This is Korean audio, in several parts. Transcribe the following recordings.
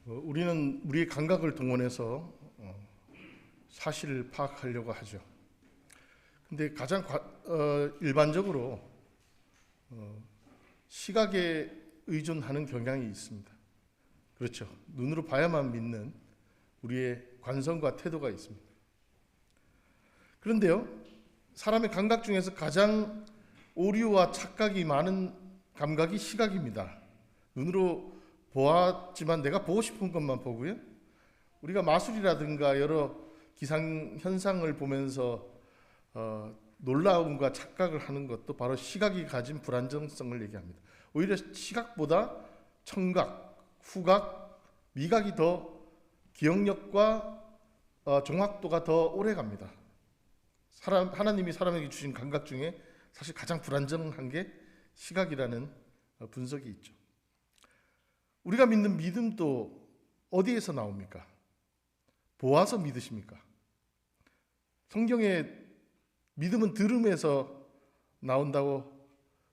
우리는 우리의 감각을 동원해서 사실을 파악하려고 하죠. 근데 가장 일반적으로 시각에 의존하는 경향이 있습니다. 그렇죠. 눈으로 봐야만 믿는 우리의 관성과 태도가 있습니다. 그런데요, 사람의 감각 중에서 가장 오류와 착각이 많은 감각이 시각입니다. 눈으로 보았지만 내가 보고 싶은 것만 보고요. 우리가 마술이라든가 여러 기상 현상을 보면서 놀라움과 착각을 하는 것도 바로 시각이 가진 불안정성을 얘기합니다. 오히려 시각보다 청각, 후각, 미각이 더 기억력과 정확도가 더 오래 갑니다. 하나님이 사람에게 주신 감각 중에 사실 가장 불안정한 게 시각이라는 분석이 있죠. 우리가 믿는 믿음도 어디에서 나옵니까? 보아서 믿으십니까? 성경에 믿음은 들음에서 나온다고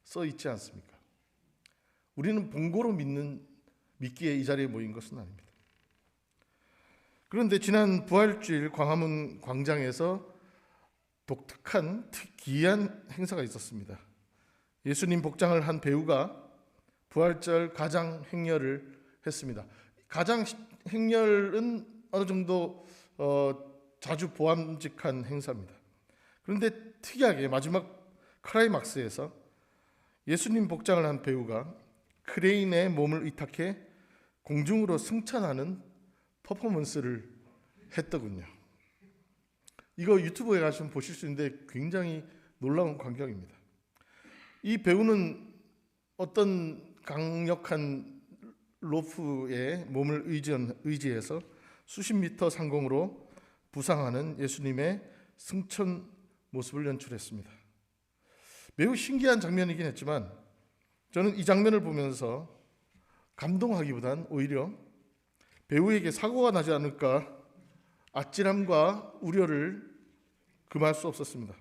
써 있지 않습니까? 우리는 본고로 믿기에 이 자리에 모인 것은 아닙니다. 그런데 지난 부활주일 광화문 광장에서 독특한 기이한 행사가 있었습니다. 예수님 복장을 한 배우가 부활절 가장 행렬을 했습니다. 가장 행렬은 어느 정도 자주 보암직한 행사입니다. 그런데 특이하게 마지막 클라이막스에서 예수님 복장을 한 배우가 크레인에 몸을 의탁해 공중으로 승천하는 퍼포먼스를 했더군요. 이거 유튜브에 가시면 보실 수 있는데 굉장히 놀라운 광경입니다. 이 배우는 어떤 강력한 로프에 몸을 의지해서 수십 미터 상공으로 부상하는 예수님의 승천 모습을 연출했습니다. 매우 신기한 장면이긴 했지만 저는 이 장면을 보면서 감동하기보단 오히려 배우에게 사고가 나지 않을까 아찔함과 우려를 금할 수 없었습니다.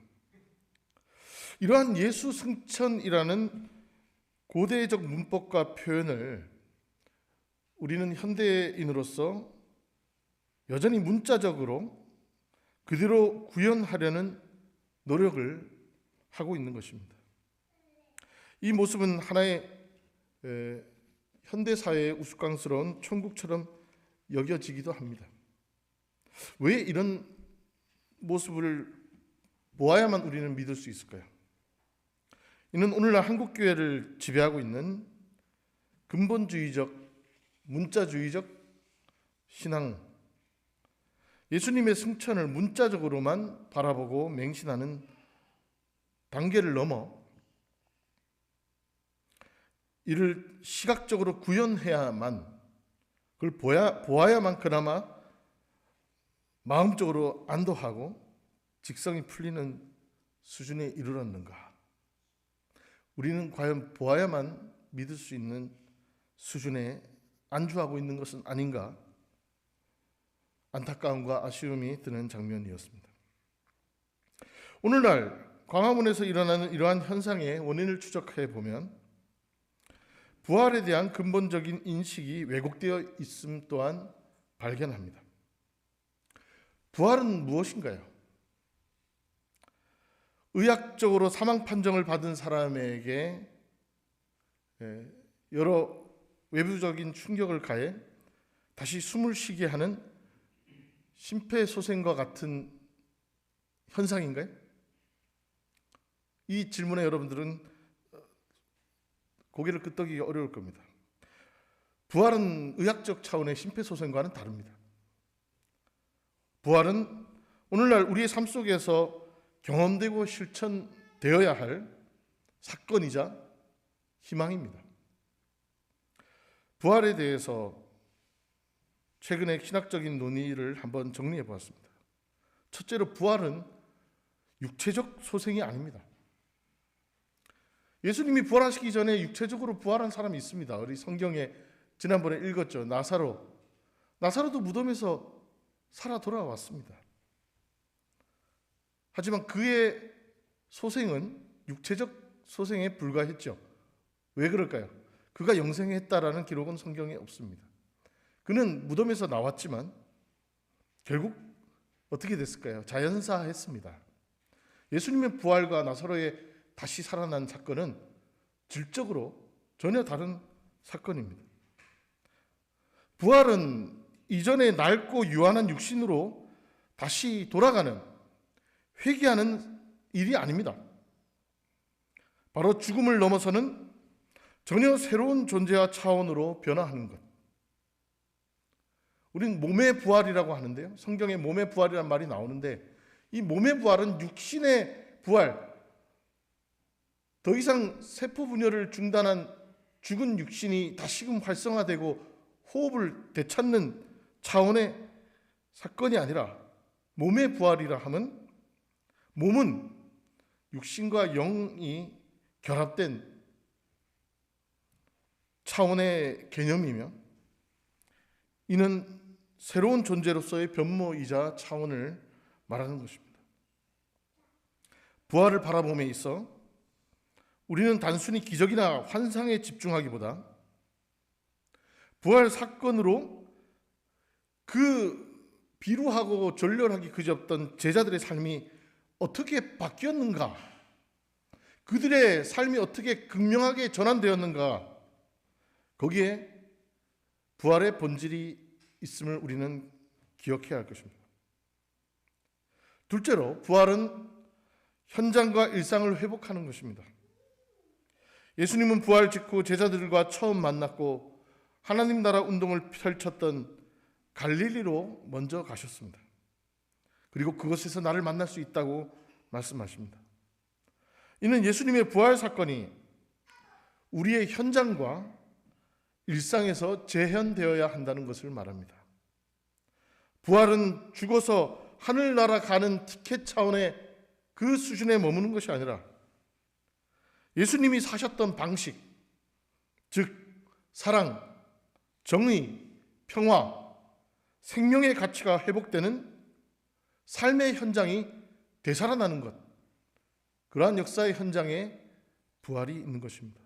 이러한 예수 승천이라는 고대적 문법과 표현을 우리는 현대인으로서 여전히 문자적으로 그대로 구현하려는 노력을 하고 있는 것입니다. 이 모습은 하나의 현대사회의 우스꽝스러운 천국처럼 여겨지기도 합니다. 왜 이런 모습을 보아야만 우리는 믿을 수 있을까요? 이는 오늘날 한국교회를 지배하고 있는 근본주의적, 문자주의적 신앙, 예수님의 승천을 문자적으로만 바라보고 맹신하는 단계를 넘어 이를 시각적으로 구현해야만, 그걸 보아야만 그나마 마음적으로 안도하고 직성이 풀리는 수준에 이르렀는가? 우리는 과연 보아야만 믿을 수 있는 수준에 안주하고 있는 것은 아닌가? 안타까움과 아쉬움이 드는 장면이었습니다. 오늘날 광화문에서 일어나는 이러한 현상의 원인을 추적해 보면 부활에 대한 근본적인 인식이 왜곡되어 있음 또한 발견합니다. 부활은 무엇인가요? 의학적으로 사망 판정을 받은 사람에게 여러 외부적인 충격을 가해 다시 숨을 쉬게 하는 심폐소생과 같은 현상인가요? 이 질문에 여러분들은 고개를 끄덕이기 어려울 겁니다. 부활은 의학적 차원의 심폐소생과는 다릅니다. 부활은 오늘날 우리의 삶 속에서 경험되고 실천되어야 할 사건이자 희망입니다. 부활에 대해서 최근에 신학적인 논의를 한번 정리해 보았습니다. 첫째로 부활은 육체적 소생이 아닙니다. 예수님이 부활하시기 전에 육체적으로 부활한 사람이 있습니다. 우리 성경에 지난번에 읽었죠. 나사로도 무덤에서 살아 돌아왔습니다. 하지만 그의 소생은 육체적 소생에 불과했죠. 왜 그럴까요? 그가 영생했다라는 기록은 성경에 없습니다. 그는 무덤에서 나왔지만 결국 어떻게 됐을까요? 자연사했습니다. 예수님의 부활과 나사로의 다시 살아난 사건은 질적으로 전혀 다른 사건입니다. 부활은 이전에 낡고 유한한 육신으로 다시 돌아가는, 회귀하는 일이 아닙니다. 바로 죽음을 넘어서는 전혀 새로운 존재와 차원으로 변화하는 것. 우리는 몸의 부활이라고 하는데요. 성경에 몸의 부활이라는 말이 나오는데, 이 몸의 부활은 육신의 부활, 더 이상 세포 분열을 중단한 죽은 육신이 다시금 활성화되고 호흡을 되찾는 차원의 사건이 아니라, 몸의 부활이라 하면 몸은 육신과 영이 결합된 차원의 개념이며, 이는 새로운 존재로서의 변모이자 차원을 말하는 것입니다. 부활을 바라봄에 있어 우리는 단순히 기적이나 환상에 집중하기보다 부활 사건으로 그 비루하고 절렬하기 그지없던 제자들의 삶이 어떻게 바뀌었는가, 그들의 삶이 어떻게 극명하게 전환되었는가, 거기에 부활의 본질이 있음을 우리는 기억해야 할 것입니다. 둘째로, 부활은 현장과 일상을 회복하는 것입니다. 예수님은 부활 직후 제자들과 처음 만났고 하나님 나라 운동을 펼쳤던 갈릴리로 먼저 가셨습니다. 그리고 그곳에서 나를 만날 수 있다고 말씀하십니다. 이는 예수님의 부활 사건이 우리의 현장과 일상에서 재현되어야 한다는 것을 말합니다. 부활은 죽어서 하늘나라 가는 티켓 차원의 그 수준에 머무는 것이 아니라 예수님이 사셨던 방식, 즉 사랑, 정의, 평화, 생명의 가치가 회복되는 삶의 현장이 되살아나는 것, 그러한 역사의 현장에 부활이 있는 것입니다.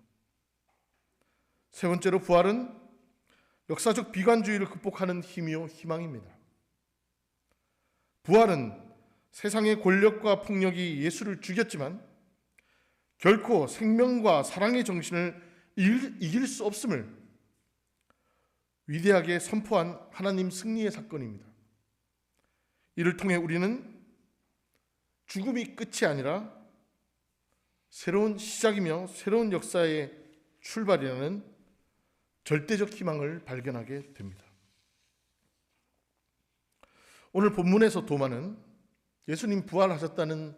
세 번째로, 부활은 역사적 비관주의를 극복하는 힘이요 희망입니다. 부활은 세상의 권력과 폭력이 예수를 죽였지만 결코 생명과 사랑의 정신을 이길 수 없음을 위대하게 선포한 하나님 승리의 사건입니다. 이를 통해 우리는 죽음이 끝이 아니라 새로운 시작이며 새로운 역사의 출발이라는 절대적 희망을 발견하게 됩니다. 오늘 본문에서 도마는 예수님 부활하셨다는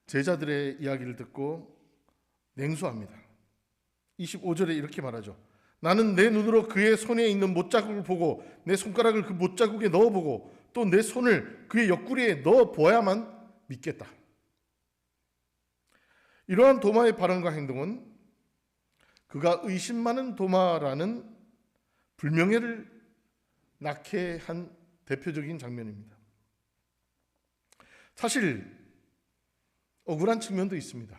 제자들의 이야기를 듣고 냉소합니다. 25절에 이렇게 말하죠. 나는 내 눈으로 그의 손에 있는 못자국을 보고 내 손가락을 그 못자국에 넣어보고 또 내 손을 그의 옆구리에 넣어보아야만 믿겠다. 이러한 도마의 발언과 행동은 그가 의심 많은 도마라는 불명예를 낳게 한 대표적인 장면입니다. 사실 억울한 측면도 있습니다.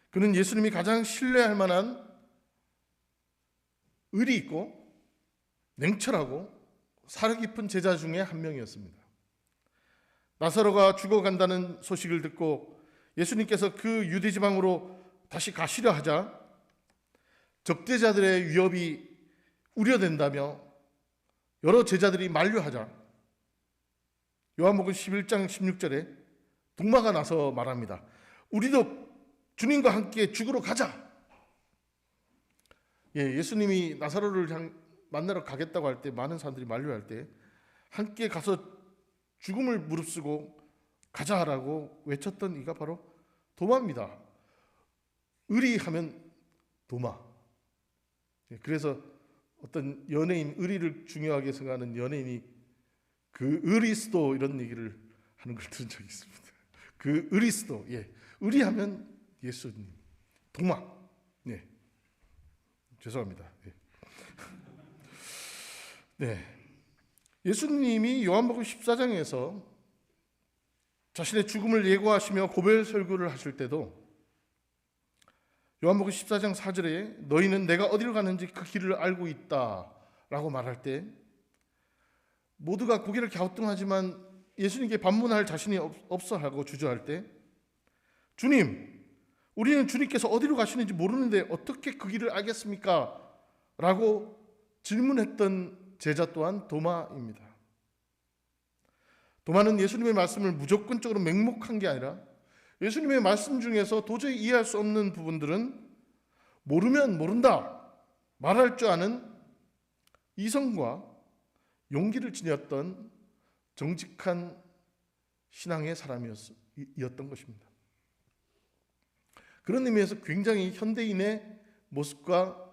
그는 예수님이 가장 신뢰할 만한 의리 있고 냉철하고 사려 깊은 제자 중에 한 명이었습니다. 나사로가 죽어간다는 소식을 듣고 예수님께서 그 유대 지방으로 다시 가시려 하자 적대자들의 위협이 우려된다며 여러 제자들이 만류하자 요한복음 11장 16절에 동마가 나서 말합니다. 우리도 주님과 함께 죽으러 가자. 예수님이 나사로를 만나러 가겠다고 할 때 많은 사람들이 만류할 때 함께 가서 죽음을 무릅쓰고 가자라고 외쳤던 이가 바로 도마입니다. 의리하면 도마. 그래서 어떤 연예인, 의리를 중요하게 생각하는 연예인이 그 의리스도 이런 얘기를 하는 걸 들은 적이 있습니다. 그 의리스도, 의리하면 예수님, 도마. 죄송합니다. 예수님이 요한복음 14장에서 자신의 죽음을 예고하시며 고별 설교를 하실 때도 요한복음 14장 4절에 너희는 내가 어디로 가는지 그 길을 알고 있다 라고 말할 때 모두가 고개를 갸우뚱하지만 예수님께 반문할 자신이 없어 하고 주저할 때 주님, 우리는 주님께서 어디로 가시는지 모르는데 어떻게 그 길을 알겠습니까? 라고 질문했던 제자 또한 도마입니다. 도마는 예수님의 말씀을 무조건적으로 맹목한 게 아니라 예수님의 말씀 중에서 도저히 이해할 수 없는 부분들은 모르면 모른다 말할 줄 아는 이성과 용기를 지녔던 정직한 신앙의 사람이었던 것입니다. 그런 의미에서 굉장히 현대인의 모습과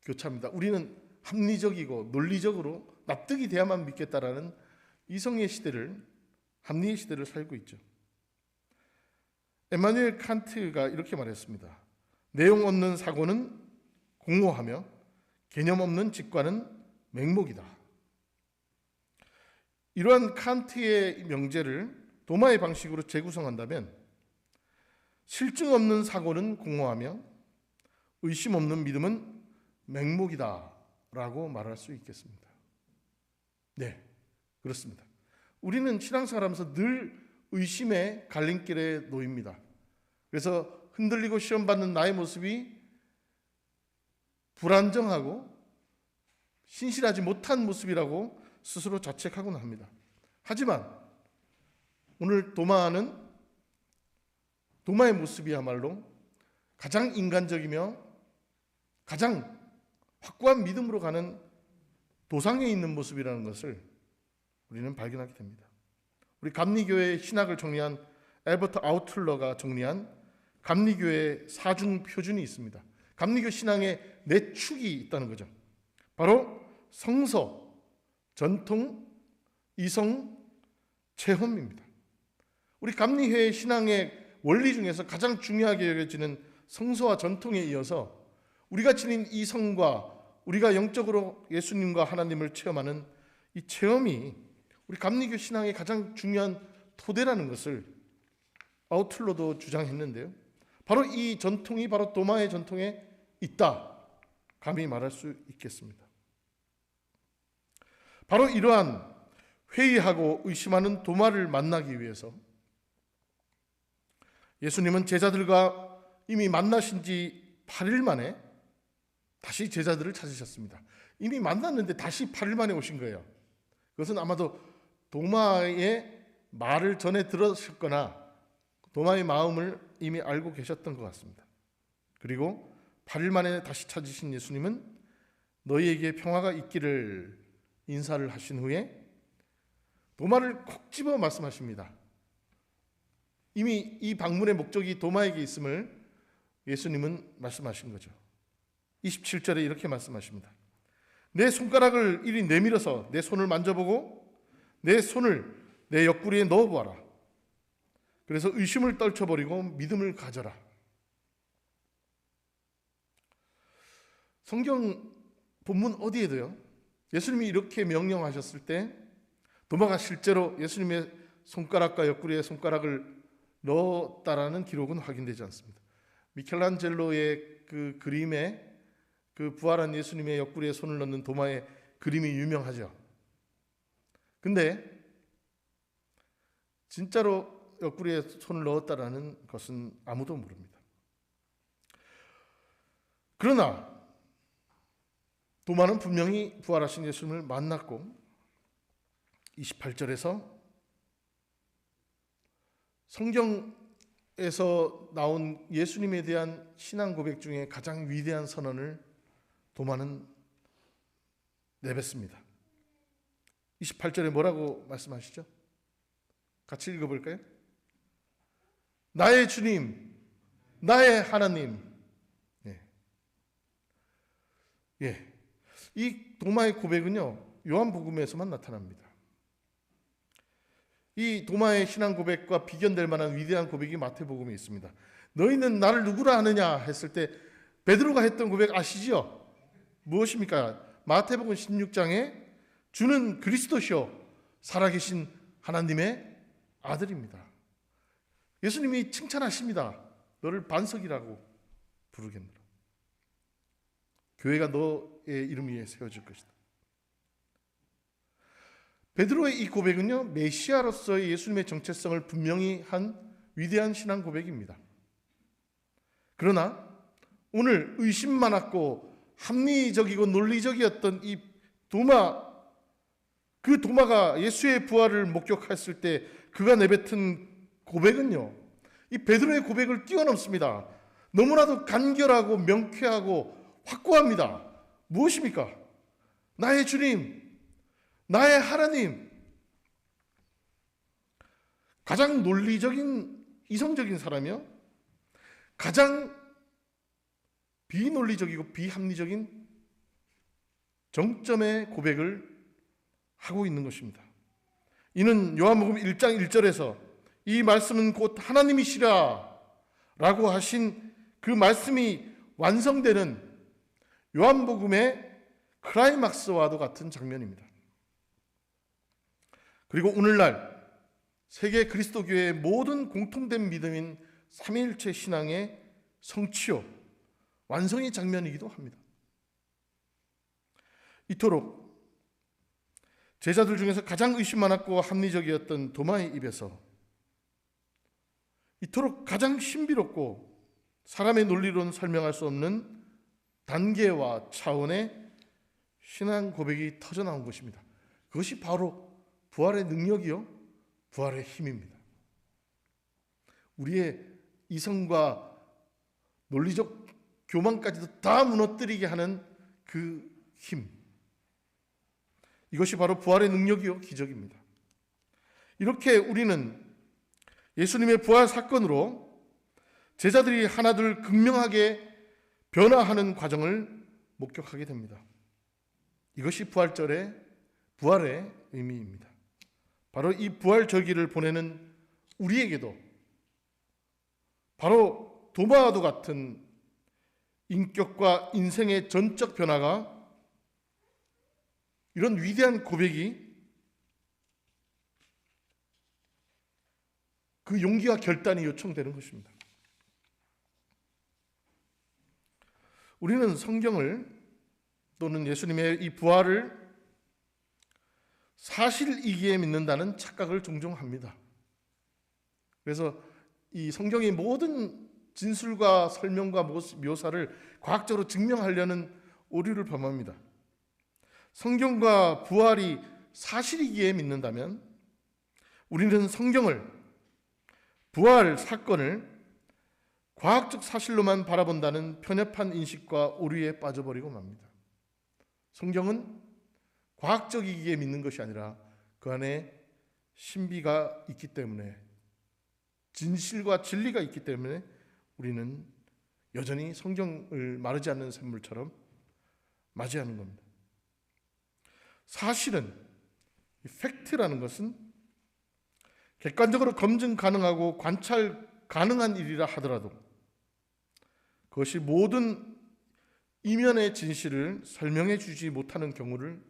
교차합니다. 우리는 합리적이고 논리적으로 납득이 돼야만 믿겠다라는 이성의 시대를, 합리의 시대를 살고 있죠. 에마누엘 칸트가 이렇게 말했습니다. 내용 없는 사고는 공허하며 개념 없는 직관은 맹목이다. 이러한 칸트의 명제를 도마의 방식으로 재구성한다면 실증 없는 사고는 공허하며 의심 없는 믿음은 맹목이다 라고 말할 수 있겠습니다. 네, 그렇습니다. 우리는 신앙생활하면서 늘 의심의 갈림길에 놓입니다. 그래서 흔들리고 시험받는 나의 모습이 불안정하고 신실하지 못한 모습이라고 스스로 자책하곤 합니다. 하지만 오늘 도마의 모습이야말로 가장 인간적이며 가장 확고한 믿음으로 가는 도상에 있는 모습이라는 것을 우리는 발견하게 됩니다. 우리 감리교회의 신학을 정리한 엘버트 아우틀러가 정리한 감리교회의 사중 표준이 있습니다. 감리교 신앙의 네 축이 있다는 거죠. 바로 성서, 전통, 이성, 체험입니다. 우리 감리교회 신앙의 원리 중에서 가장 중요하게 여겨지는 성서와 전통에 이어서 우리가 지닌 이성과 우리가 영적으로 예수님과 하나님을 체험하는 이 체험이 우리 감리교 신앙의 가장 중요한 토대라는 것을 아우틀러도 주장했는데요. 바로 이 전통이 바로 도마의 전통에 있다, 감히 말할 수 있겠습니다. 바로 이러한 회의하고 의심하는 도마를 만나기 위해서 예수님은 제자들과 이미 만나신 지 8일 만에 다시 제자들을 찾으셨습니다. 이미 만났는데 다시 8일 만에 오신 거예요. 그것은 아마도 도마의 말을 전에 들으셨거나 도마의 마음을 이미 알고 계셨던 것 같습니다. 그리고 8일 만에 다시 찾으신 예수님은 너희에게 평화가 있기를 인사를 하신 후에 도마를 콕 집어 말씀하십니다. 이미 이 방문의 목적이 도마에게 있음을 예수님은 말씀하신 거죠. 27절에 이렇게 말씀하십니다. 내 손가락을 이리 내밀어서 내 손을 만져보고 내 손을 내 옆구리에 넣어보아라. 그래서 의심을 떨쳐버리고 믿음을 가져라. 성경 본문 어디에도요, 예수님이 이렇게 명령하셨을 때 도마가 실제로 예수님의 손가락과 옆구리에 손가락을 넣었다라는 기록은 확인되지 않습니다. 미켈란젤로의 그 그림에 그 부활한 예수님의 옆구리에 손을 넣는 도마의 그림이 유명하죠. 근데 진짜로 옆구리에 손을 넣었다라는 것은 아무도 모릅니다. 그러나 도마는 분명히 부활하신 예수님을 만났고 28절에서 성경에서 나온 예수님에 대한 신앙 고백 중에 가장 위대한 선언을 도마는 내뱉습니다. 28절에 뭐라고 말씀하시죠? 같이 읽어볼까요? 나의 주님, 나의 하나님. 이 도마의 고백은요, 요한복음에서만 나타납니다. 이 도마의 신앙 고백과 비견될 만한 위대한 고백이 마태복음에 있습니다. 너희는 나를 누구라 하느냐 했을 때 베드로가 했던 고백 아시죠? 무엇입니까? 마태복음 16장에 주는 그리스도시요 살아계신 하나님의 아들입니다. 예수님이 칭찬하십니다. 너를 반석이라고 부르겠노라. 교회가 너의 이름 위에 세워질 것이다. 베드로의 이 고백은요, 메시아로서의 예수님의 정체성을 분명히 한 위대한 신앙 고백입니다. 그러나 오늘 의심 많았고 합리적이고 논리적이었던 이 그 도마가 예수의 부활을 목격했을 때 그가 내뱉은 고백은요, 이 베드로의 고백을 뛰어넘습니다. 너무나도 간결하고 명쾌하고 확고합니다. 무엇입니까? 나의 주님, 나의 하나님. 가장 논리적인 이성적인 사람이요, 가장 비논리적이고 비합리적인 정점의 고백을 하고 있는 것입니다. 이는 요한복음 1장 1절에서 이 말씀은 곧 하나님이시라 라고 하신 그 말씀이 완성되는 요한복음의 클라이막스와도 같은 장면입니다. 그리고 오늘날 세계 그리스도교회의 모든 공통된 믿음인 삼위일체 신앙의 성취요, 완성의 장면이기도 합니다. 이토록 제자들 중에서 가장 의심 많았고 합리적이었던 도마의 입에서 이토록 가장 신비롭고 사람의 논리로는 설명할 수 없는 단계와 차원의 신앙 고백이 터져나온 것입니다. 그것이 바로 부활의 능력이요, 부활의 힘입니다. 우리의 이성과 논리적 교만까지도 다 무너뜨리게 하는 그 힘, 이것이 바로 부활의 능력이요, 기적입니다. 이렇게 우리는 예수님의 부활 사건으로 제자들이 하나둘 극명하게 변화하는 과정을 목격하게 됩니다. 이것이 부활절의 부활의 의미입니다. 바로 이 부활절기를 보내는 우리에게도 바로 도마와도 같은 인격과 인생의 전적 변화가, 이런 위대한 고백이, 그 용기와 결단이 요청되는 것입니다. 우리는 성경을 또는 예수님의 이 부활을 사실이기에 믿는다는 착각을 종종 합니다. 그래서 이 성경의 모든 진술과 설명과 묘사를 과학적으로 증명하려는 오류를 범합니다. 성경과 부활이 사실이기에 믿는다면 우리는 성경을, 부활 사건을 과학적 사실로만 바라본다는 편협한 인식과 오류에 빠져버리고 맙니다. 성경은 과학적이기에 믿는 것이 아니라 그 안에 신비가 있기 때문에, 진실과 진리가 있기 때문에 우리는 여전히 성경을 마르지 않는 샘물처럼 맞이하는 겁니다. 사실은, 팩트라는 것은 객관적으로 검증 가능하고 관찰 가능한 일이라 하더라도 그것이 모든 이면의 진실을 설명해 주지 못하는 경우를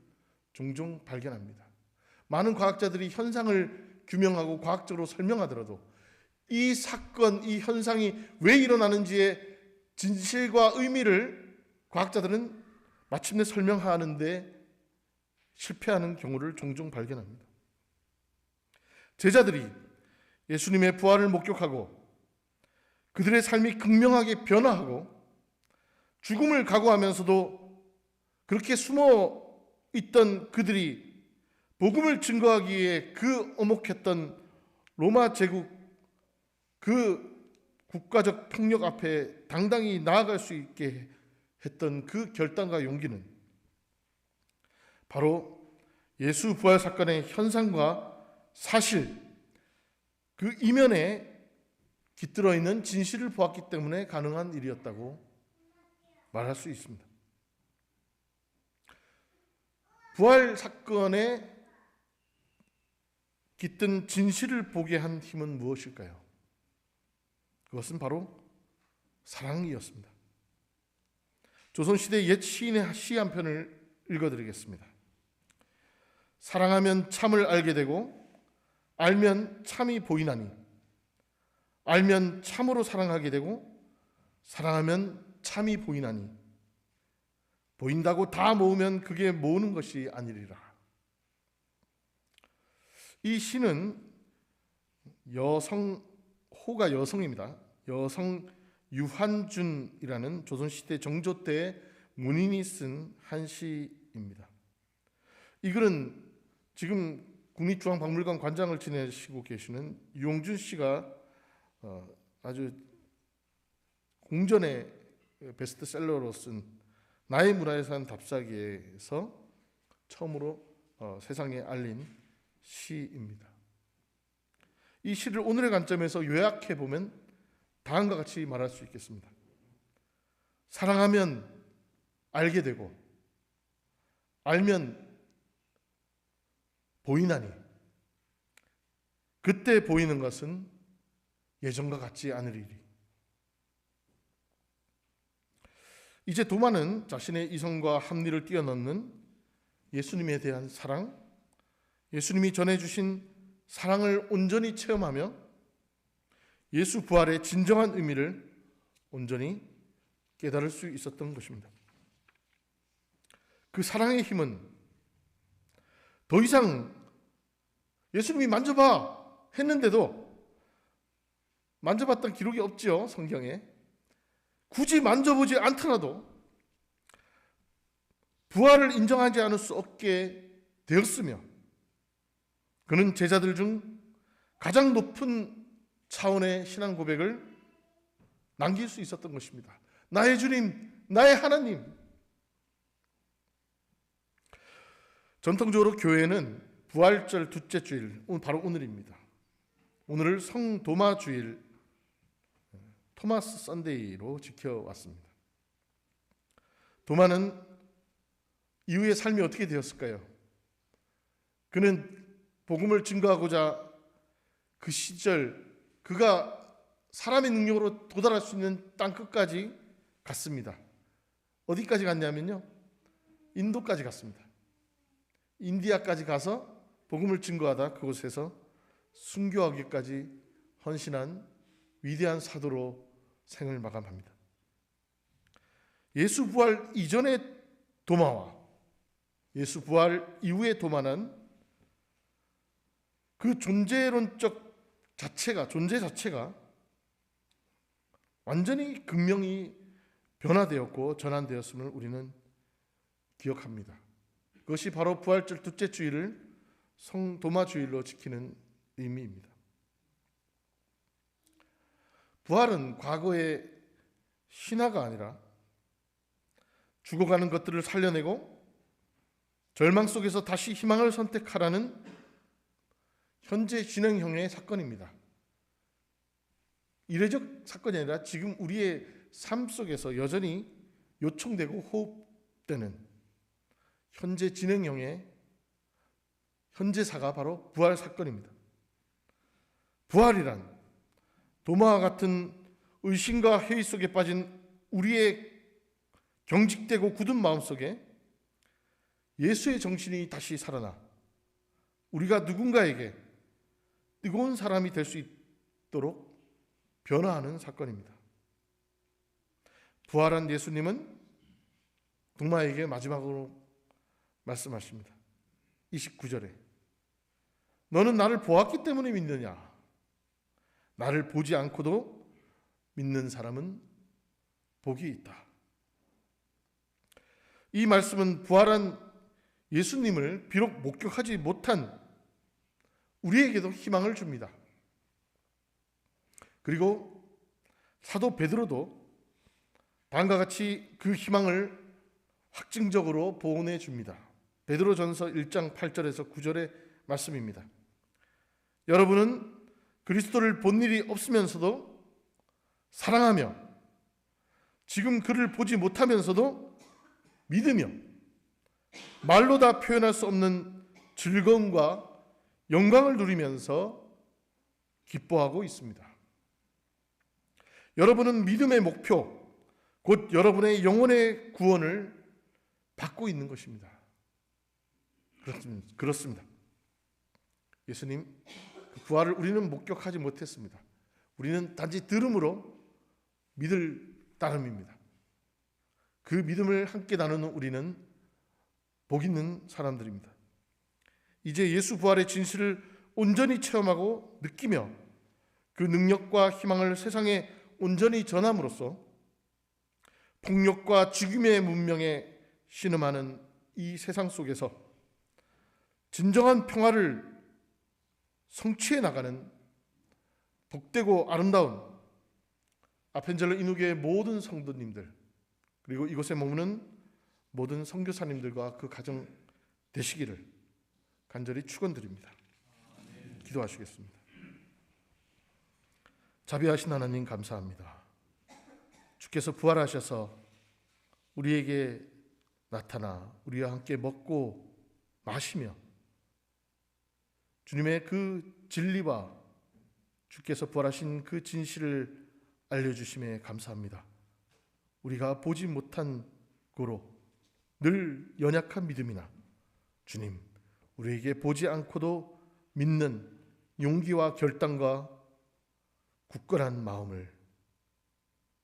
종종 발견합니다. 많은 과학자들이 현상을 규명하고 과학적으로 설명하더라도 이 사건, 이 현상이 왜 일어나는지의 진실과 의미를 과학자들은 마침내 설명하는데 실패하는 경우를 종종 발견합니다. 제자들이 예수님의 부활을 목격하고 그들의 삶이 극명하게 변화하고 죽음을 각오하면서도 그렇게 숨어 있던 그들이 복음을 증거하기 위해 그 어목했던 로마 제국, 그 국가적 폭력 앞에 당당히 나아갈 수 있게 했던 그 결단과 용기는 바로 예수 부활 사건의 현상과 사실, 그 이면에 깃들어 있는 진실을 보았기 때문에 가능한 일이었다고 말할 수 있습니다. 부활 사건에 깃든 진실을 보게 한 힘은 무엇일까요? 그것은 바로 사랑이었습니다. 조선시대 옛 시인의 시 한 편을 읽어드리겠습니다. 사랑하면 참을 알게 되고 알면 참이 보이나니, 알면 참으로 사랑하게 되고 사랑하면 참이 보이나니, 보인다고 다 모으면 그게 모으는 것이 아니리라. 이 시는 호가 여성입니다. 여성 유한준이라는 조선시대 정조 때 문인이 쓴 한 시입니다. 이 글은 지금 국립중앙박물관 관장을 지내시고 계시는 유홍준 씨가 아주 공전의 베스트셀러로 쓴 나의 문화유산 답사기에서 처음으로 세상에 알린 시입니다. 이 시를 오늘의 관점에서 요약해 보면 다음과 같이 말할 수 있겠습니다. 사랑하면 알게 되고 알면 보이나니 그때 보이는 것은 예전과 같지 않으리니. 이제 도마는 자신의 이성과 합리를 뛰어넘는 예수님에 대한 사랑, 예수님이 전해주신 사랑을 온전히 체험하며 예수 부활의 진정한 의미를 온전히 깨달을 수 있었던 것입니다. 그 사랑의 힘은 더 이상 예수님이 만져봐 했는데도 만져봤던 기록이 없죠, 성경에. 굳이 만져보지 않더라도 부활을 인정하지 않을 수 없게 되었으며 그는 제자들 중 가장 높은 차원의 신앙 고백을 남길 수 있었던 것입니다. 나의 주님, 나의 하나님. 전통적으로 교회는 부활절 둘째 주일, 바로 오늘입니다. 오늘을 성도마 주일, 토마스 선데이로 지켜왔습니다. 도마는 이후의 삶이 어떻게 되었을까요? 그는 복음을 증거하고자 그 시절 그가 사람의 능력으로 도달할 수 있는 땅 끝까지 갔습니다. 어디까지 갔냐면요, 인도까지 갔습니다. 인디아까지 가서 복음을 증거하다 그곳에서 순교하기까지 헌신한 위대한 사도로 생을 마감합니다. 예수 부활 이전의 도마와 예수 부활 이후의 도마는 그 존재론적 자체가, 존재 자체가 완전히 극명히 변화되었고 전환되었음을 우리는 기억합니다. 그것이 바로 부활절 둘째 주일을 성도마 주일로 지키는 의미입니다. 부활은 과거의 신화가 아니라 죽어가는 것들을 살려내고 절망 속에서 다시 희망을 선택하라는 현재 진행형의 사건입니다. 이례적 사건이 아니라 지금 우리의 삶 속에서 여전히 요청되고 호흡되는 현재 진행형의 현재사가 바로 부활 사건입니다. 부활이란 도마와 같은 의심과 회의 속에 빠진 우리의 경직되고 굳은 마음속에 예수의 정신이 다시 살아나 우리가 누군가에게 뜨거운 사람이 될 수 있도록 변화하는 사건입니다. 부활한 예수님은 동마에게 마지막으로 말씀하십니다. 29절에 너는 나를 보았기 때문에 믿느냐? 나를 보지 않고도 믿는 사람은 복이 있다. 이 말씀은 부활한 예수님을 비록 목격하지 못한 우리에게도 희망을 줍니다. 그리고 사도 베드로도 다음과 같이 그 희망을 확증적으로 보온해 줍니다. 베드로전서 1장 8절에서 9절의 말씀입니다. 여러분은 그리스도를 본 일이 없으면서도 사랑하며 지금 그를 보지 못하면서도 믿으며 말로 다 표현할 수 없는 즐거움과 영광을 누리면서 기뻐하고 있습니다. 여러분은 믿음의 목표, 곧 여러분의 영혼의 구원을 받고 있는 것입니다. 그렇습니다. 예수님 그 부활을 우리는 목격하지 못했습니다. 우리는 단지 들음으로 믿을 따름입니다. 그 믿음을 함께 나누는 우리는 복 있는 사람들입니다. 이제 예수 부활의 진실을 온전히 체험하고 느끼며 그 능력과 희망을 세상에 온전히 전함으로써 폭력과 죽임의 문명에 신음하는 이 세상 속에서 진정한 평화를 성취해 나가는 복되고 아름다운 아펜젤러 인후교의 모든 성도님들, 그리고 이곳에 머무는 모든 선교사님들과 그 가정 되시기를 간절히 축원드립니다. 기도하시겠습니다. 자비하신 하나님, 감사합니다. 주께서 부활하셔서 우리에게 나타나 우리와 함께 먹고 마시며 주님의 그 진리와 주께서 부활하신 그 진실을 알려주심에 감사합니다. 우리가 보지 못한 고로 늘 연약한 믿음이나 주님, 우리에게 보지 않고도 믿는 용기와 결단과 굳건한 마음을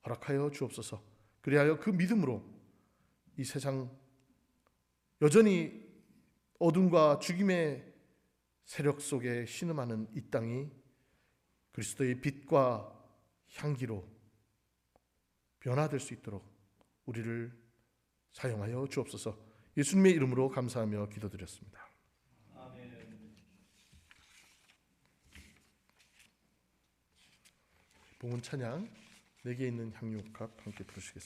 허락하여 주옵소서. 그리하여 그 믿음으로 이 세상 여전히 어둠과 죽임의 세력 속에 신음하는 이 땅이 그리스도의 빛과 향기로 변화될 수 있도록 우리를 사용하여 주옵소서. 예수님의 이름으로 감사하며 기도드렸습니다. 아멘. 봉헌 찬양 내게 있는 향유값 함께 부르시겠습니다.